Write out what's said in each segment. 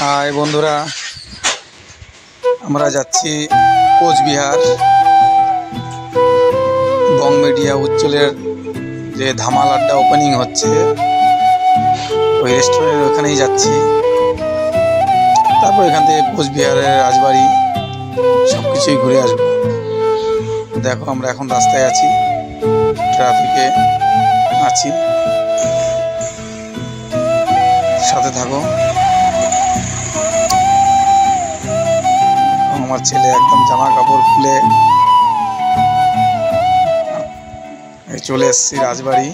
High বন্ধুরা, আমরা যাচ্ছি কোচবিহার। বং মিডিয়া উজ্জ্বলের যে ধামাল আড্ডা ওপেনিং হচ্ছে, ওই রেস্টুরেন্টের ওখানেই যাচ্ছি। তারপর এখান থেকে কোচবিহারের রাজবাড়ি সব কিছুই ঘুরে আসবো। দেখো, আমরা এখন রাস্তায় আছি, ট্রাফিকে আছি, সাথে থাকো। আমার ছেলে একদম জামা কাপড় খুলে চলে এসেছি রাজবাড়ি।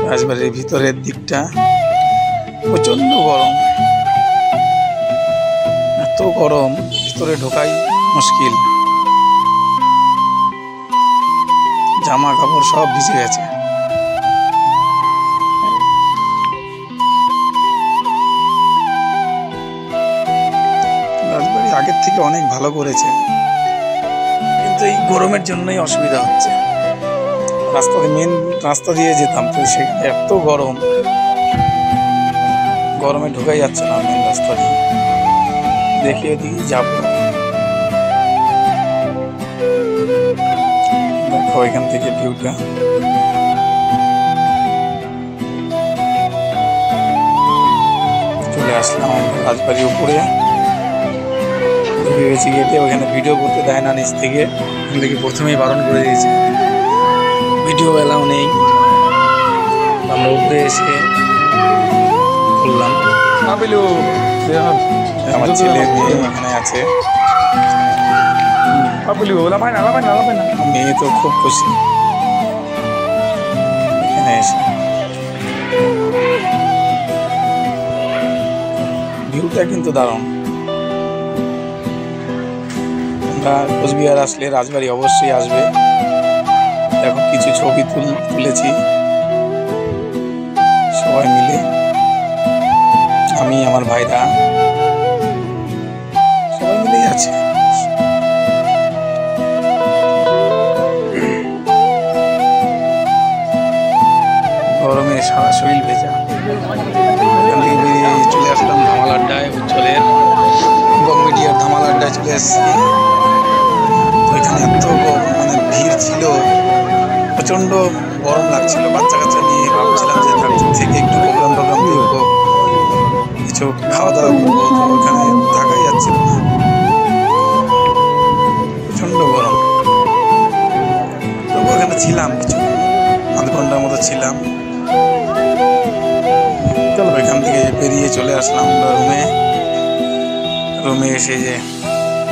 রাজবাড়ির ভিতরের দিকটা প্রচন্ড গরম, এত গরম ভিতরে ঢোকাই মুশকিল। জামা কাপড় সব ভিজে গেছে। রাজবাড়ি আগের থেকে অনেক ভালো করেছে, কিন্তু এই গরমের জন্যই অসুবিধা হচ্ছে। মেন রাস্তা দিয়ে যেতাম, তো সেখানে এত গরম, গরমে ঢোকাই যাচ্ছে না মেন রাস্তা দিয়ে। দেখি ওদিকে যাবো। দেখো এখান থেকে ভিউটা, চলে আসলাম রাজবাড়ির উপরে। ঢুকে গেছি গেটে। ওখানে ভিডিও করতে দেয় না নিচ থেকে, ওখান থেকে প্রথমেই বারণ করে দিয়েছে, ভিডিও এলাও নেই। আমরা উপরে এসে করলাম। আমার ছেলে মেয়ে এখানে আছে, মেয়ে তো খুব খুশি এখানে এসে। ভিউটা কিন্তু দারুণ। তোমরা কোচবিহার আসলে রাজবাড়ি অবশ্যই আসবে। দেখো কিছু ছবি তুলেছি সবাই মিলে, আমি আমার ভাইরা সবাই মিলেই আছে। গরমে সারা শরীর ভেজা। এখান থেকে বেরিয়ে চলে আসলাম ধামাল আড্ডায়, উজ্জ্বলের বং মিডিয়ার ধামাল আড্ডায় চলে এসেছি। ওইখানে এত ভিড় ছিল, প্রচণ্ড গরম লাগছিল। বাচ্চা কাচ্চা নিয়ে ভাবছিলাম যে থেকে একটু প্রোগ্রাম দেখবো, কিছু খাওয়া দাওয়া করবো, তো ওখানে থাকাই যাচ্ছিল না, প্রচণ্ড গরম। তবু ওখানে ছিলাম, কিছু আধ ঘন্টার মতো ছিলাম। চলো এখান থেকে বেরিয়ে চলে আসলাম আমরা রুমে এসে যে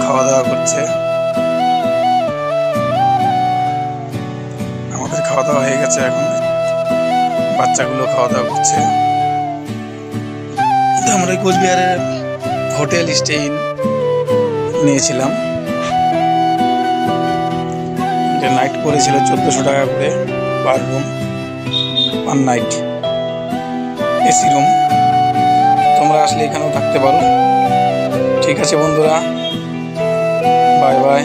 খাওয়া দাওয়া করছে। আমাদের খাওয়া দাওয়া হয়ে গেছে, এখন বাচ্চাগুলো খাওয়া দাওয়া করছে। আমরা কোচবিহারের হোটেল স্টে নিয়েছিলাম, নাইট পড়েছিল 1400 টাকা করে পার room, per night, AC room. তোমরা আসলে এখানেও থাকতে পারো। ঠিক আছে বন্ধুরা, বাই বাই।